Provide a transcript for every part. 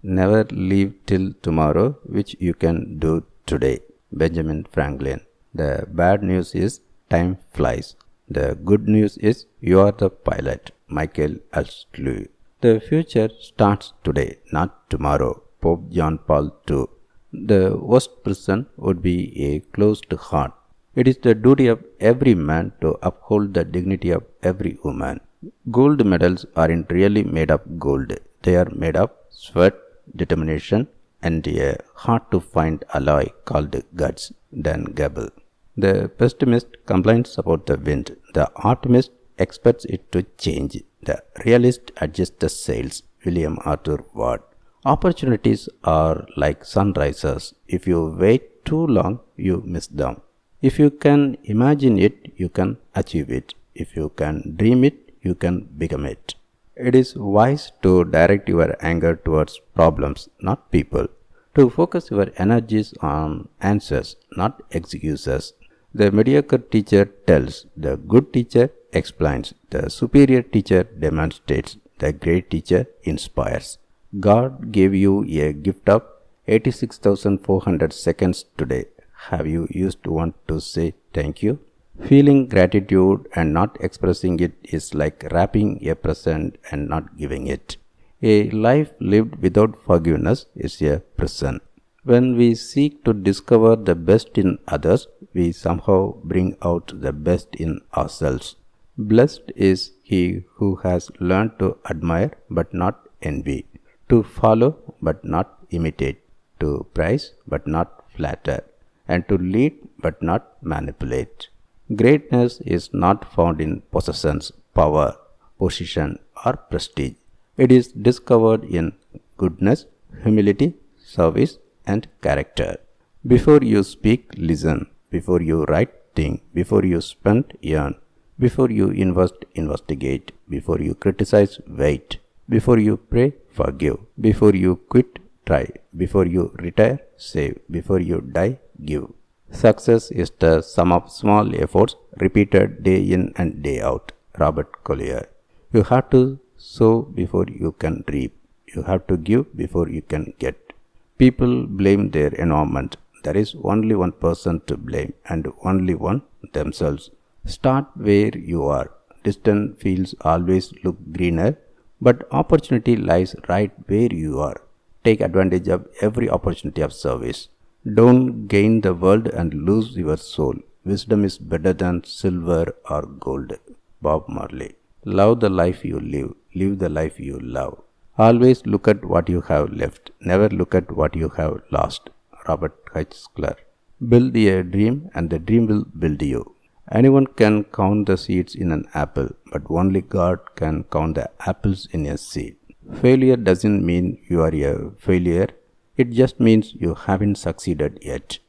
Never leave till tomorrow which you can do today. Benjamin Franklin. The bad news is time flies. The good news is you are the pilot. Michael Astley. The future starts today, not tomorrow. Pope John Paul II. The worst prison would be a closed heart. It is the duty of every man to uphold the dignity of every woman. Gold medals aren't really made of gold. They are made of sweat, determination, and a hard to find alloy called guts. Dan Gable. The pessimist complains about the wind. The optimist expects it to change. The realist adjusts the sails. William Arthur Ward. Opportunities are like sunrises. If you wait too long, you miss them. If you can imagine it, you can achieve it. If you can dream it, you can become it. It is wise to direct your anger towards problems, not people. To focus your energies on answers, not excuses. The mediocre teacher tells, the good teacher explains, the superior teacher demonstrates, the great teacher inspires. God gave you a gift of 86,400 seconds today. Have you used one to say thank you? Feeling gratitude and not expressing it is like wrapping a present and not giving it. A life lived without forgiveness is a prison. When we seek to discover the best in others, we somehow bring out the best in ourselves. Blessed is he who has learned to admire but not envy, to follow but not imitate, to praise but not flatter, and to lead but not manipulate. Greatness is not found in possessions, power, position, or prestige. It is discovered in goodness, humility, service, and character. Before you speak, listen. Before you write, think. Before you spend, earn. Before you invest, investigate. Before you criticize, wait. Before you pray, forgive. Before you quit, try. Before you retire, save. Before you die, give. Success is the sum of small efforts repeated day in and day out. Robert Collier. You have to sow before you can reap. You have to give before you can get. People blame their environment. There is only one person to blame and only one, themselves. Start where you are. Distant fields always look greener, but opportunity lies right where you are. Take advantage of every opportunity of service. Don't gain the world and lose your soul. Wisdom is better than silver or gold. Bob Marley. Love the life you live. Live the life you love. Always look at what you have left. Never look at what you have lost. Robert Hitchcock. Build a dream and the dream will build you. Anyone can count the seeds in an apple, but only God can count the apples in a seed. Failure doesn't mean you are a failure. It just means you haven't succeeded yet.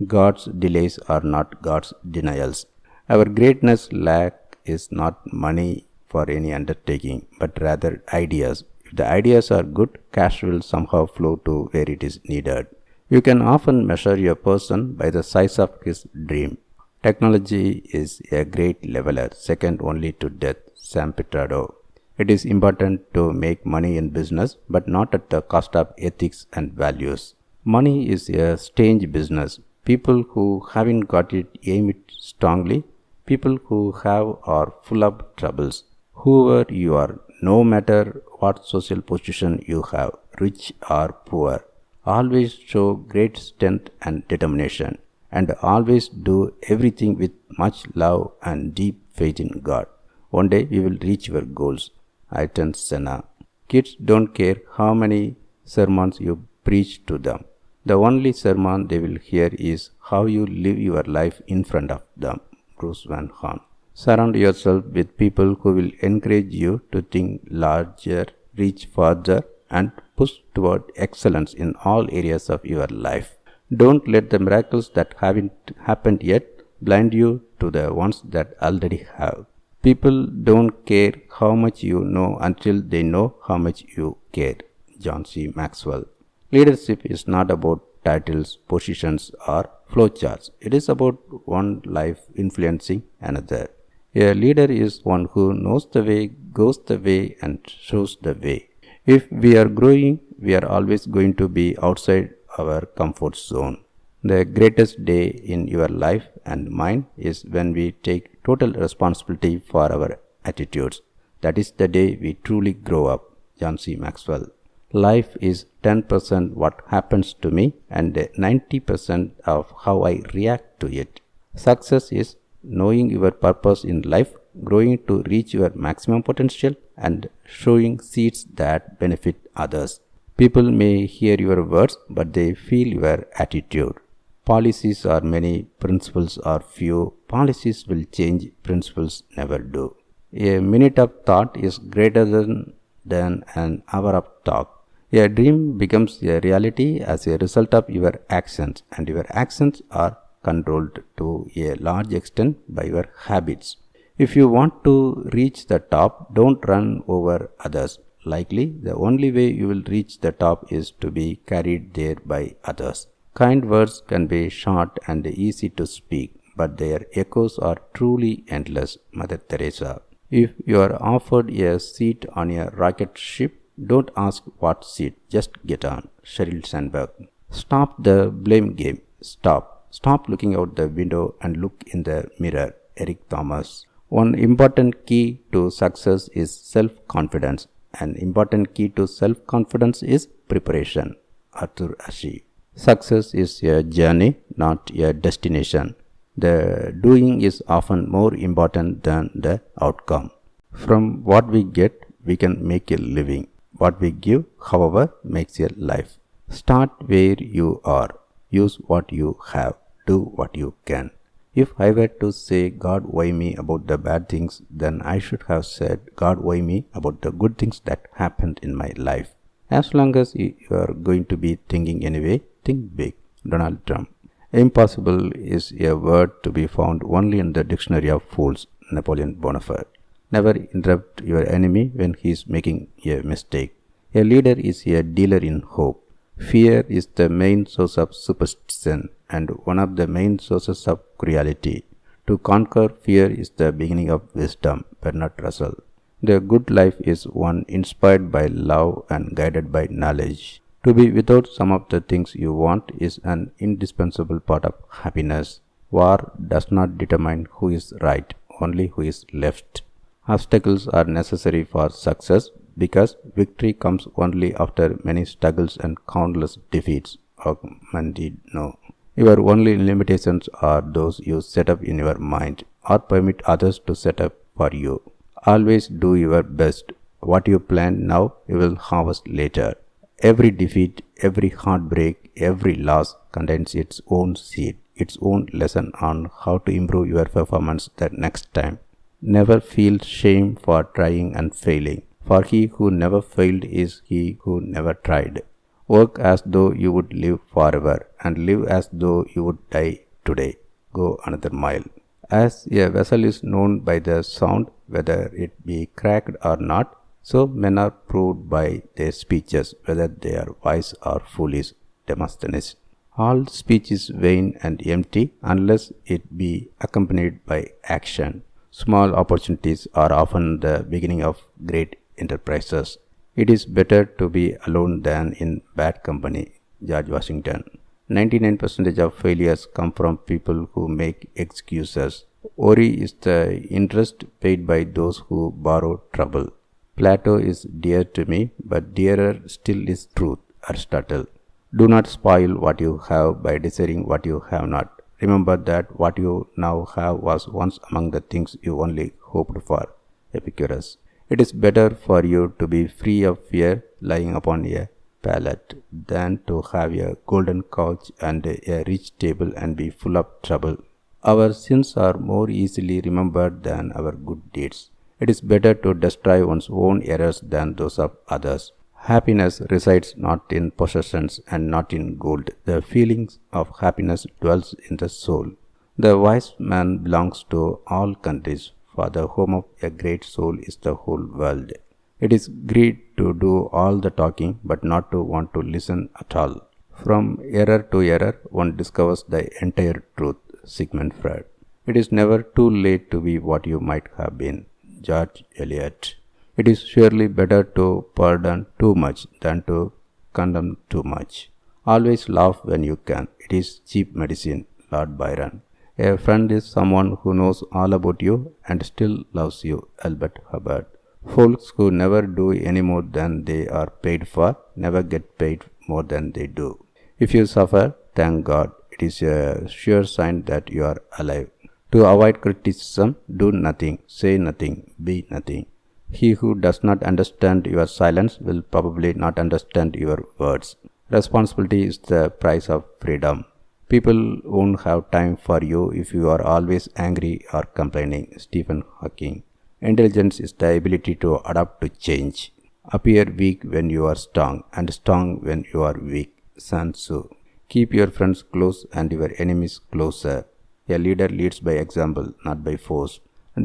God's delays are not God's denials. Our greatness lack is not money for any undertaking, but rather ideas. If the ideas are good, cash will somehow flow to where it is needed. You can often measure a person by the size of his dream. Technology is a great leveler, second only to death. Sam Pitrado. It is important to make money in business, but not at the cost of ethics and values. Money is a strange business. People who haven't got it aim it strongly. People who have are full of troubles. Whoever you are, no matter what social position you have, rich or poor, always show great strength and determination, and always do everything with much love and deep faith in God. One day we will reach your goals. Ayrton Senna. Kids don't care how many sermons you preach to them. The only sermon they will hear is how you live your life in front of them. Bruce Van Horn. Surround yourself with people who will encourage you to think larger, reach farther, and push toward excellence in all areas of your life. Don't let the miracles that haven't happened yet blind you to the ones that already have. People don't care how much you know until they know how much you care. John C. Maxwell. Leadership is not about titles, positions, or flowcharts. It is about one life influencing another. A leader is one who knows the way, goes the way, and shows the way. If we are growing, we are always going to be outside our comfort zone. The greatest day in your life and mine is when we take total responsibility for our attitudes. That is the day we truly grow up. John C. Maxwell. Life is 10% what happens to me and 90% of how I react to it. Success is knowing your purpose in life, growing to reach your maximum potential, and sowing seeds that benefit others. People may hear your words, but they feel your attitude. Policies are many, principles are few. Policies will change, principles never do. A minute of thought is greater than an hour of talk. A dream becomes a reality as a result of your actions, and your actions are controlled to a large extent by your habits. If you want to reach the top, don't run over others. Likely, the only way you will reach the top is to be carried there by others. Kind words can be short and easy to speak, but their echoes are truly endless. Mother Teresa. If you are offered a seat on a rocket ship, don't ask what seat, just get on. Sheryl Sandberg. Stop the blame game. Stop looking out the window and look in the mirror. Eric Thomas. One important key to success is self-confidence. An important key to self-confidence is preparation. Arthur Ashe. Success is a journey, not a destination. The doing is often more important than the outcome. From what we get, we can make a living. What we give, however, makes a life. Start where you are. Use what you have. Do what you can. If I were to say, God, why me about the bad things, then I should have said, God, why me about the good things that happened in my life. As long as you are going to be thinking anyway, think big. Donald Trump. Impossible is a word to be found only in the dictionary of fools. Napoleon Bonaparte. Never interrupt your enemy when he is making a mistake. A leader is a dealer in hope. Fear is the main source of superstition and one of the main sources of cruelty. To conquer fear is the beginning of wisdom. Bernard Russell. The good life is one inspired by love and guided by knowledge. To be without some of the things you want is an indispensable part of happiness. War does not determine who is right, only who is left. Obstacles are necessary for success because victory comes only after many struggles and countless defeats. Mandino. Your only limitations are those you set up in your mind or permit others to set up for you. Always do your best. What you plant now, you will harvest later. Every defeat, every heartbreak, every loss contains its own seed, its own lesson on how to improve your performance the next time. Never feel shame for trying and failing, for he who never failed is he who never tried. Work as though you would live forever, and live as though you would die today. Go another mile. As a vessel is known by the sound, whether it be cracked or not, so men are proved by their speeches, whether they are wise or foolish. Demosthenes. All speech is vain and empty unless it be accompanied by action. Small opportunities are often the beginning of great enterprises. It is better to be alone than in bad company. George Washington. 99% of failures come from people who make excuses. Worry is the interest paid by those who borrow trouble. Plato is dear to me, but dearer still is truth. Aristotle. Do not spoil what you have by desiring what you have not. Remember that what you now have was once among the things you only hoped for. Epicurus. It is better for you to be free of fear lying upon a pallet than to have a golden couch and a rich table and be full of trouble. Our sins are more easily remembered than our good deeds. It is better to destroy one's own errors than those of others. Happiness resides not in possessions and not in gold. The feelings of happiness dwells in the soul. The wise man belongs to all countries, for the home of a great soul is the whole world. It is greed to do all the talking, but not to want to listen at all. From error to error, one discovers the entire truth. Sigmund Freud. It is never too late to be what you might have been. George Eliot. It is surely better to pardon too much than to condemn too much. Always laugh when you can. It is cheap medicine. Lord Byron. A friend is someone who knows all about you and still loves you. Albert Hubbard. Folks who never do any more than they are paid for never get paid more than they do. If you suffer, thank God. It is a sure sign that you are alive. To avoid criticism, do nothing, say nothing, be nothing. He who does not understand your silence will probably not understand your words. Responsibility is the price of freedom. People won't have time for you if you are always angry or complaining. Stephen Hawking. Intelligence is the ability to adapt to change. Appear weak when you are strong and strong when you are weak. Sun Tzu. Keep your friends close and your enemies closer. A leader leads by example, not by force.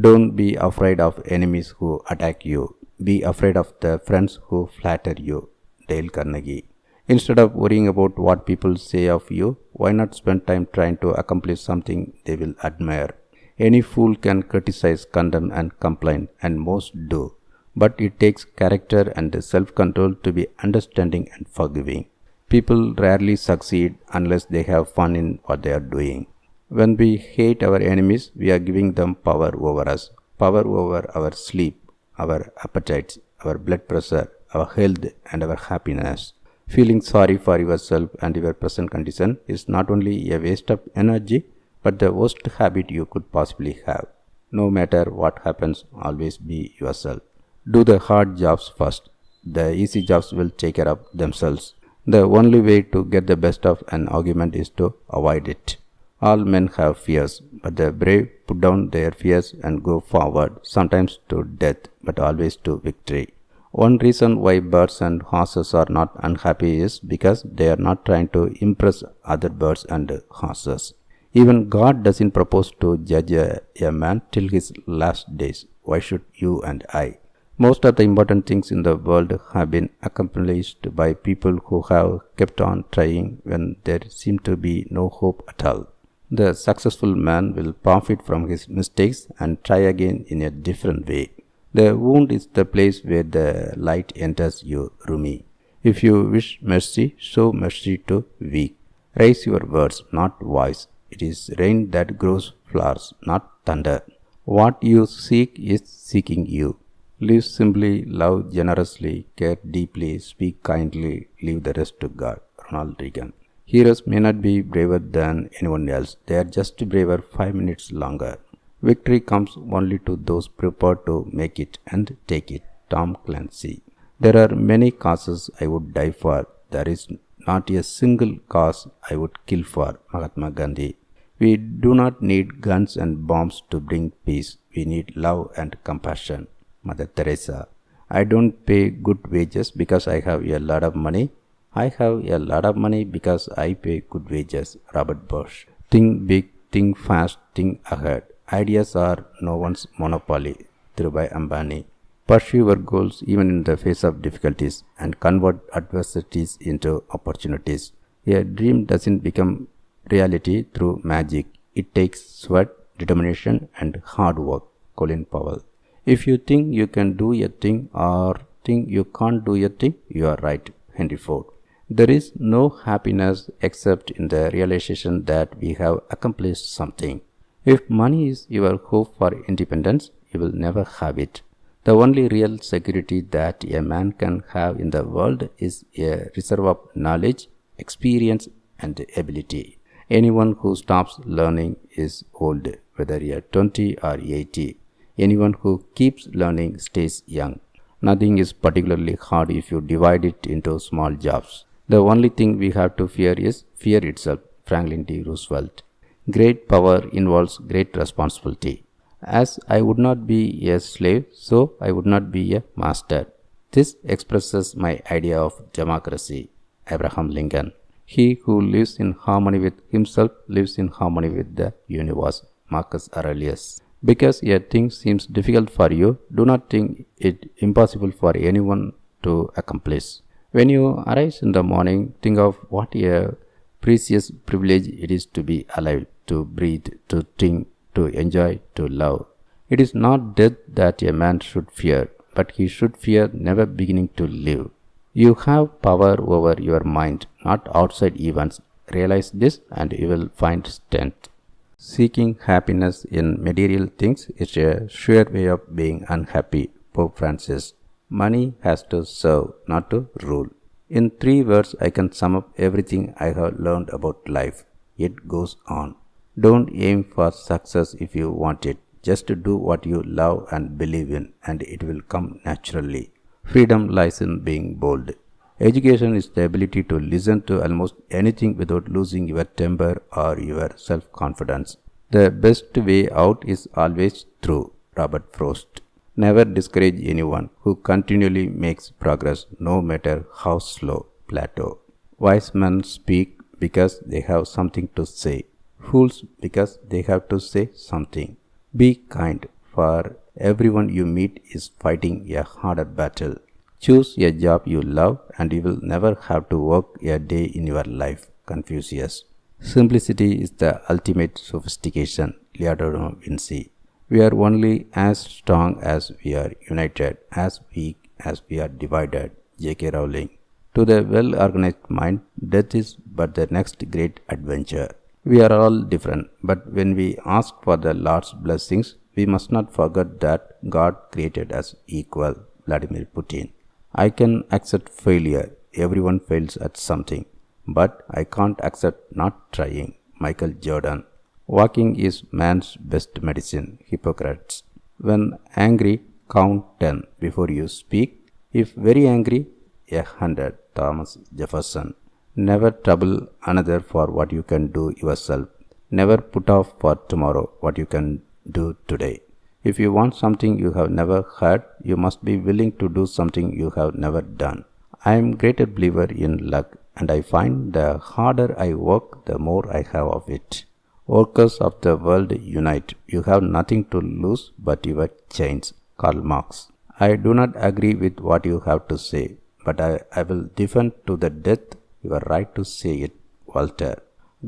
Don't be afraid of enemies who attack you. Be afraid of the friends who flatter you. Dale Carnegie. Instead of worrying about what people say of you, why not spend time trying to accomplish something they will admire? Any fool can criticize, condemn and complain, and most do. But it takes character and self-control to be understanding and forgiving. People rarely succeed unless they have fun in what they are doing. When we hate our enemies, we are giving them power over us, power over our sleep, our appetites, our blood pressure, our health and our happiness. Feeling sorry for yourself and your present condition is not only a waste of energy, but the worst habit you could possibly have. No matter what happens, always be yourself. Do the hard jobs first. The easy jobs will take care of themselves. The only way to get the best of an argument is to avoid it. All men have fears, but the brave put down their fears and go forward, sometimes to death, but always to victory. One reason why birds and horses are not unhappy is because they are not trying to impress other birds and horses. Even God doesn't propose to judge a man till his last days. Why should you and I? Most of the important things in the world have been accomplished by people who have kept on trying when there seemed to be no hope at all. The successful man will profit from his mistakes and try again in a different way. The wound is the place where the light enters you, Rumi. If you wish mercy, show mercy to weak. Raise your words, not voice. It is rain that grows flowers, not thunder. What you seek is seeking you. Live simply, love generously, care deeply, speak kindly, leave the rest to God. Ronald Reagan. Heroes may not be braver than anyone else. They are just braver 5 minutes longer. Victory comes only to those prepared to make it and take it. Tom Clancy. There are many causes I would die for. There is not a single cause I would kill for. Mahatma Gandhi. We do not need guns and bombs to bring peace. We need love and compassion. Mother Teresa. I don't pay good wages because I have a lot of money. I have a lot of money because I pay good wages. Robert Bosch. Think big, think fast, think ahead. Ideas are no one's monopoly. Dhirubhai Ambani. Pursue your goals even in the face of difficulties and convert adversities into opportunities. A dream doesn't become reality through magic. It takes sweat, determination and hard work. Colin Powell. If you think you can do a thing or think you can't do a thing, you are right. Henry Ford. There is no happiness except in the realization that we have accomplished something. If money is your hope for independence, you will never have it. The only real security that a man can have in the world is a reserve of knowledge, experience and ability. Anyone who stops learning is old, whether you are 20 or 80. Anyone who keeps learning stays young. Nothing is particularly hard if you divide it into small jobs. The only thing we have to fear is fear itself. Franklin D. Roosevelt. Great power involves great responsibility. As I would not be a slave, so I would not be a master. This expresses my idea of democracy. Abraham Lincoln. He who lives in harmony with himself lives in harmony with the universe. Marcus Aurelius. Because a thing seems difficult for you, do not think it impossible for anyone to accomplish. When you arise in the morning, think of what a precious privilege it is to be alive, to breathe, to think, to enjoy, to love. It is not death that a man should fear, but he should fear never beginning to live. You have power over your mind, not outside events. Realize this and you will find strength. Seeking happiness in material things is a sure way of being unhappy. Pope Francis. Money has to serve, not to rule. In 3 words, I can sum up everything I have learned about life. It goes on. Don't aim for success if you want it. Just do what you love and believe in, and it will come naturally. Freedom lies in being bold. Education is the ability to listen to almost anything without losing your temper or your self-confidence. The best way out is always through. Robert Frost. Never discourage anyone who continually makes progress, no matter how slow. Plato. Wise men speak because they have something to say. Fools because they have to say something. Be kind, for everyone you meet is fighting a harder battle. Choose a job you love and you will never have to work a day in your life. Confucius. Simplicity is the ultimate sophistication. Leonardo da Vinci. We are only as strong as we are united, as weak as we are divided. J.K. Rowling. To the well-organized mind, death is but the next great adventure. We are all different, but when we ask for the Lord's blessings, we must not forget that God created us equal. Vladimir Putin. I can accept failure. Everyone fails at something. But I can't accept not trying. Michael Jordan. Walking is man's best medicine. Hippocrates. When angry, count 10 before you speak. If very angry, 100. Thomas Jefferson. Never trouble another for what you can do yourself. Never put off for tomorrow what you can do today. If you want something you have never had, you must be willing to do something you have never done. I am greater believer in luck, and I find the harder I work, the more I have of it. Workers of the world unite. You have nothing to lose but your chains. Karl Marx. I do not agree with what you have to say, but I will defend to the death your right to say it. Voltaire.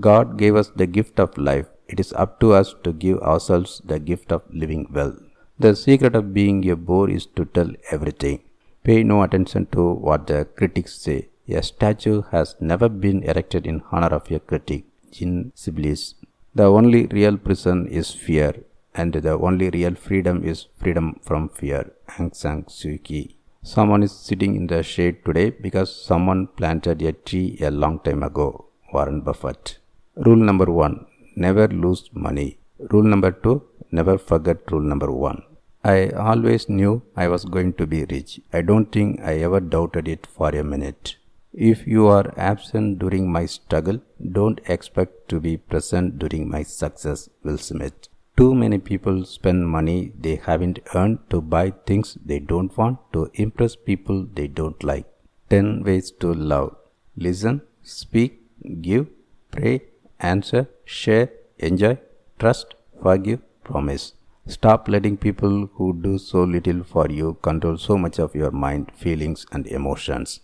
God gave us the gift of life. It is up to us to give ourselves the gift of living well. The secret of being a bore is to tell everything. Pay no attention to what the critics say. A statue has never been erected in honor of a critic. Jean Sibelius. The only real prison is fear, and the only real freedom is freedom from fear. Aung San Suu Kyi. Someone is sitting in the shade today because someone planted a tree a long time ago. Warren Buffett. Rule number 1. Never lose money. Rule number 2. Never forget rule number 1. I always knew I was going to be rich. I don't think I ever doubted it for a minute. If you are absent during my struggle, don't expect to be present during my success. Will Smith. Too many people spend money they haven't earned to buy things they don't want to impress people they don't like. 10 ways to love. Listen, speak, give, pray, answer, share, enjoy, trust, forgive, promise. Stop letting people who do so little for you control so much of your mind, feelings, and emotions.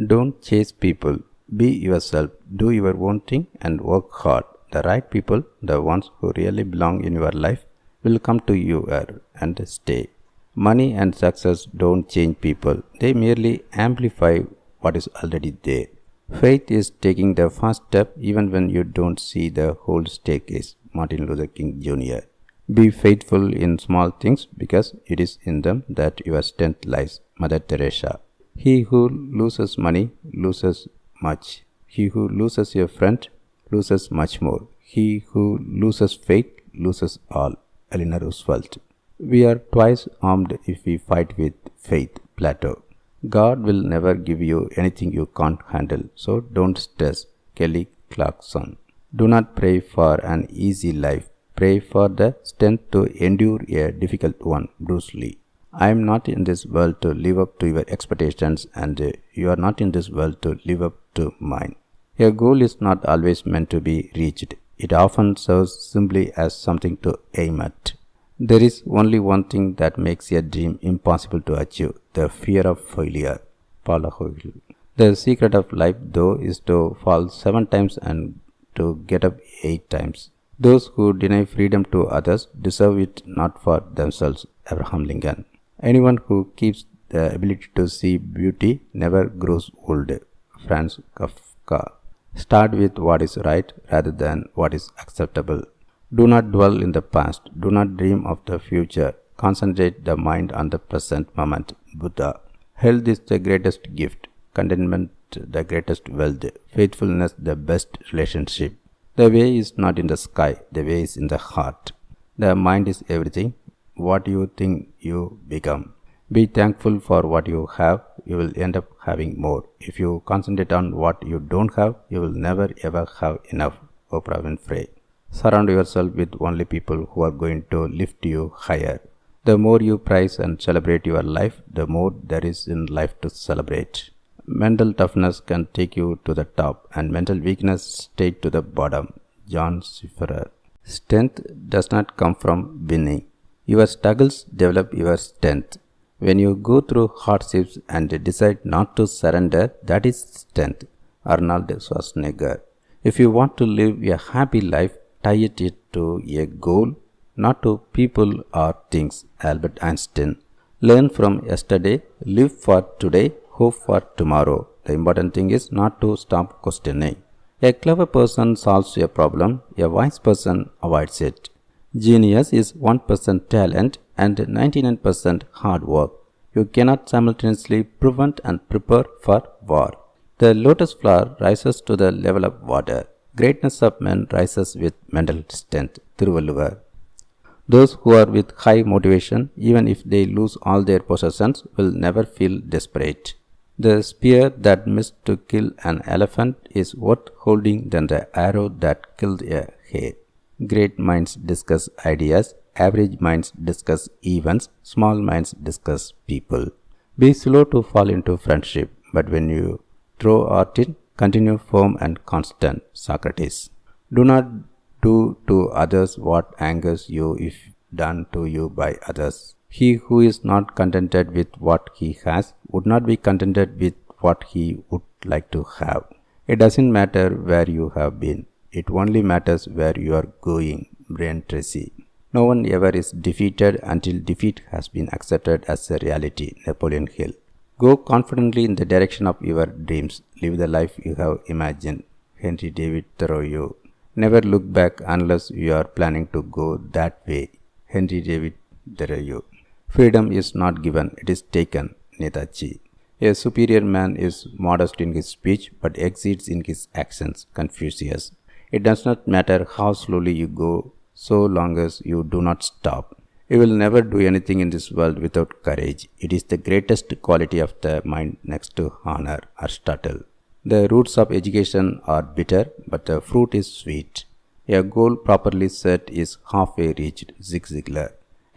Don't chase people. Be yourself. Do your own thing and work hard. The right people, the ones who really belong in your life, will come to you and stay. Money and success don't change people. They merely amplify what is already there. Faith is taking the first step even when you don't see the whole staircase. Martin Luther King Jr. Be faithful in small things because it is in them that your strength lies. Mother Teresa. He who loses money loses much. He who loses a friend loses much more. He who loses faith loses all. Eleanor Roosevelt. We are twice armed if we fight with faith. Plato. God will never give you anything you can't handle, so don't stress. Kelly Clarkson. Do not pray for an easy life. Pray for the strength to endure a difficult one. Bruce Lee. I am not in this world to live up to your expectations, and you are not in this world to live up to mine. A goal is not always meant to be reached. It often serves simply as something to aim at. There is only one thing that makes a dream impossible to achieve, the fear of failure. Paula Hoyle. The secret of life, though, is to fall 7 times and to get up 8 times. Those who deny freedom to others deserve it not for themselves. Abraham Lincoln. Anyone who keeps The ability to see beauty never grows old. Franz Kafka. Start with what is right rather than what is acceptable. Do not dwell in the past. Do not dream of the future. Concentrate the mind on the present moment. Buddha. Health is the greatest gift. Contentment the greatest wealth. Faithfulness the best relationship. The way is not in the sky. The way is in the heart. The mind is everything. What you think you become. Be thankful for what you have. You will end up having more. If you concentrate on what you don't have, you will never ever have enough. Oprah Winfrey. Surround yourself with only people who are going to lift you higher. The more you prize and celebrate your life, the more there is in life to celebrate. Mental toughness can take you to the top and mental weakness straight to the bottom. John Schiffer. Strength does not come from winning. Your struggles develop your strength. When you go through hardships and decide not to surrender, that is strength. Arnold Schwarzenegger. If you want to live a happy life, tie it to a goal, not to people or things. Albert Einstein. Learn from yesterday, live for today, hope for tomorrow. The important thing is not to stop questioning. A clever person solves a problem, a wise person avoids it. Genius is 1% talent and 99% hard work. You cannot simultaneously prevent and prepare for war. The lotus flower rises to the level of water. Greatness of men rises with mental strength. Thiruvalluvar. Those who are with high motivation, even if they lose all their possessions, will never feel desperate. The spear that missed to kill an elephant is worth holding than the arrow that killed a hare. Great minds discuss ideas, average minds discuss events, small minds discuss people. Be slow to fall into friendship, but when you throw art in, continue firm and constant. Socrates. Do not do to others what angers you if done to you by others. He who is not contented with what he has would not be contented with what he would like to have. It doesn't matter where you have been. It only matters where you are going. Brian Tracy. No one ever is defeated until defeat has been accepted as a reality. Napoleon Hill. Go confidently in the direction of your dreams. Live the life you have imagined. Henry David Thoreau. Never look back unless you are planning to go that way. Henry David Thoreau. Freedom is not given, it is taken. Netaji. A superior man is modest in his speech but exceeds in his actions. Confucius. It does not matter how slowly you go, so long as you do not stop. You will never do anything in this world without courage. It is the greatest quality of the mind next to honor. Aristotle. The roots of education are bitter, but the fruit is sweet. A goal properly set is halfway reached. Zig Ziglar.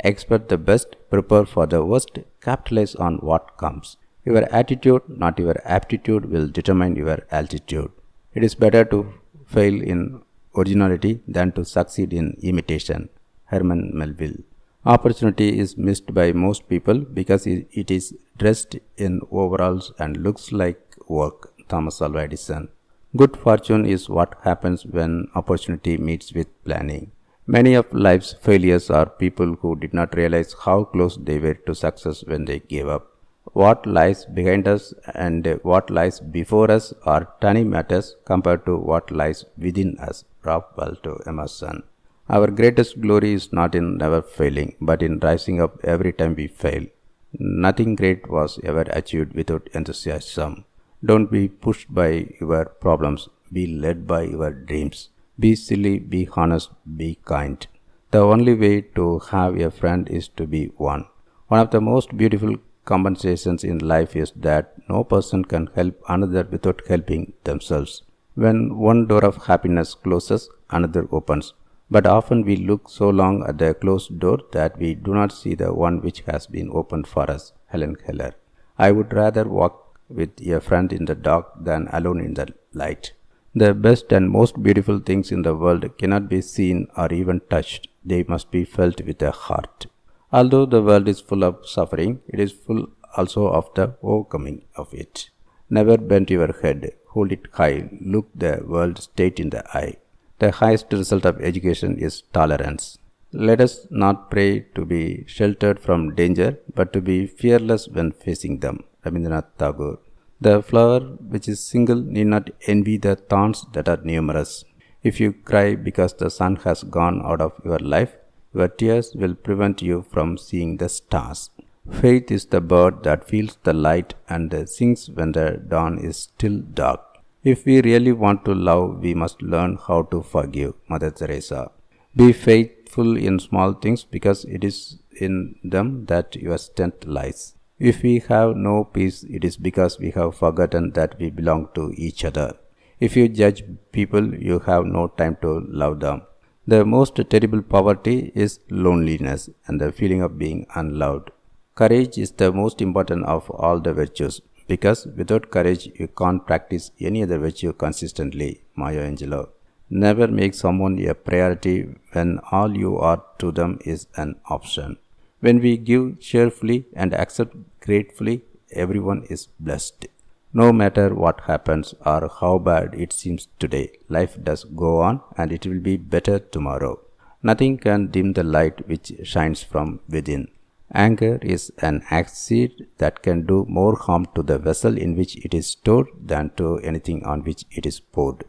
Expect the best, prepare for the worst, capitalize on what comes. Your attitude, not your aptitude, will determine your altitude. It is better to fail in originality than to succeed in imitation. Herman Melville. Opportunity is missed by most people because it is dressed in overalls and looks like work. Thomas Alva Edison. Good fortune is what happens when opportunity meets with planning. Many of life's failures are people who did not realize how close they were to success when they gave up. What lies behind us and what lies before us are tiny matters compared to what lies within us. Ralph Waldo Emerson. Our greatest glory is not in never failing, but in rising up every time we fail. Nothing great was ever achieved without enthusiasm. Don't be pushed by your problems, be led by your dreams. Be silly, be honest, be kind. The only way to have a friend is to be one. One of the most beautiful compensations in life is that no person can help another without helping themselves. When one door of happiness closes, another opens. But often we look so long at the closed door that we do not see the one which has been opened for us. Helen Keller. I would rather walk with a friend in the dark than alone in the light. The best and most beautiful things in the world cannot be seen or even touched. They must be felt with the heart. Although the world is full of suffering, it is full also of the overcoming of it. Never bend your head, hold it high, look the world straight in the eye. The highest result of education is tolerance. Let us not pray to be sheltered from danger, but to be fearless when facing them. Rabindranath Tagore. The flower which is single need not envy the thorns that are numerous. If you cry because the sun has gone out of your life, your tears will prevent you from seeing the stars. Faith is the bird that feels the light and sings when the dawn is still dark. If we really want to love, we must learn how to forgive. Mother Teresa. Be faithful in small things because it is in them that your strength lies. If we have no peace, it is because we have forgotten that we belong to each other. If you judge people, you have no time to love them. The most terrible poverty is loneliness and the feeling of being unloved. Courage is the most important of all the virtues because without courage you can't practice any other virtue consistently. Maya Angelou. Never make someone a priority when all you are to them is an option. When we give cheerfully and accept gratefully, everyone is blessed. No matter what happens or how bad it seems today, life does go on and it will be better tomorrow. Nothing can dim the light which shines from within. Anger is an acid that can do more harm to the vessel in which it is stored than to anything on which it is poured.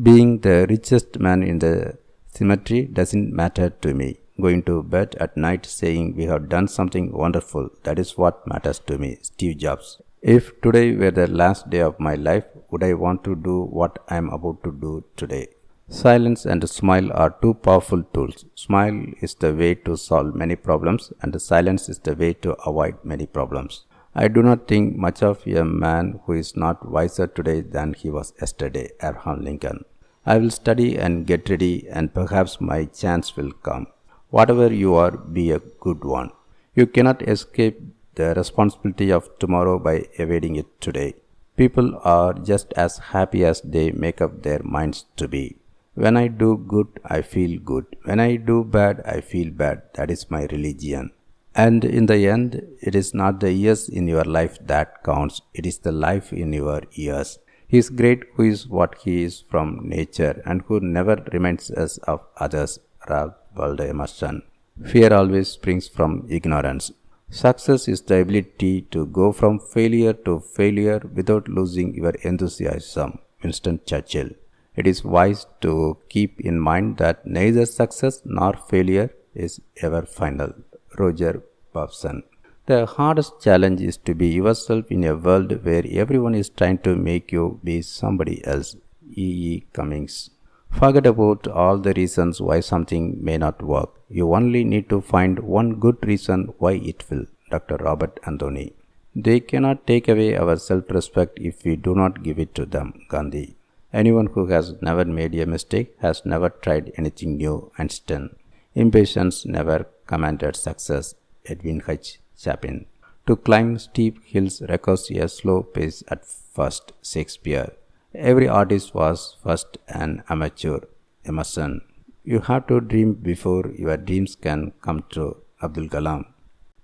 Being the richest man in the cemetery doesn't matter to me. Going to bed at night saying we have done something wonderful, that is what matters to me. Steve Jobs. If today were the last day of my life, would I want to do what I am about to do today? Silence and smile are two powerful tools. Smile is the way to solve many problems and silence is the way to avoid many problems. I do not think much of a man who is not wiser today than he was yesterday. Abraham Lincoln. I will study and get ready and perhaps my chance will come. Whatever you are, be a good one. You cannot escape the responsibility of tomorrow by evading it today. People are just as happy as they make up their minds to be. When I do good, I feel good. When I do bad, I feel bad. That is my religion. And in the end, it is not the years in your life that counts. It is the life in your years. He is great who is what he is from nature and who never reminds us of others. Ralph Waldo Emerson. Fear always springs from ignorance. Success is the ability to go from failure to failure without losing your enthusiasm. Winston Churchill. It is wise to keep in mind that neither success nor failure is ever final. Roger Buffson. The hardest challenge is to be yourself in a world where everyone is trying to make you be somebody else. E. Cummings. Forget about all the reasons why something may not work. You only need to find one good reason why it will. Dr. Robert Anthony. They cannot take away our self-respect if we do not give it to them. Gandhi. Anyone who has never made a mistake has never tried anything new. Einstein. Impatience never commanded success. Edwin H. Chapin. To climb steep hills requires a slow pace at first. Shakespeare. Every artist was first an amateur. Emerson. You have to dream before your dreams can come true. Abdul Kalam.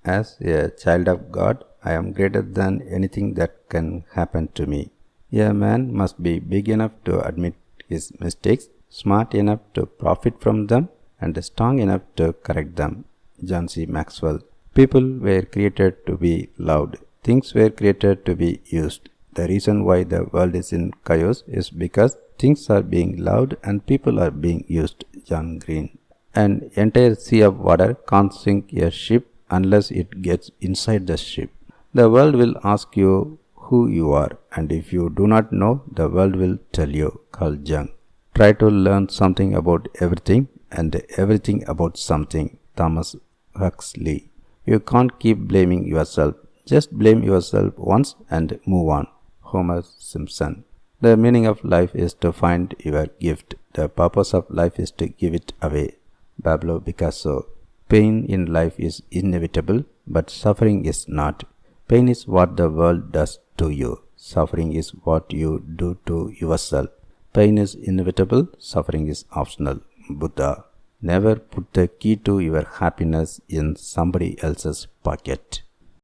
As a child of God, I am greater than anything that can happen to me. A man must be big enough to admit his mistakes, smart enough to profit from them, and strong enough to correct them. John C. Maxwell. People were created to be loved. Things were created to be used. The reason why the world is in chaos is because things are being loved and people are being used. John Green. An entire sea of water can't sink a ship unless it gets inside the ship. The world will ask you who you are, and if you do not know, the world will tell you. Carl Jung. Try to learn something about everything and everything about something. Thomas Huxley. You can't keep blaming yourself. Just blame yourself once and move on. Homer Simpson. The meaning of life is to find your gift. The purpose of life is to give it away. Pablo Picasso. Pain in life is inevitable, but suffering is not. Pain is what the world does to you. Suffering is what you do to yourself. Pain is inevitable, suffering is optional. Buddha. Never put the key to your happiness in somebody else's pocket.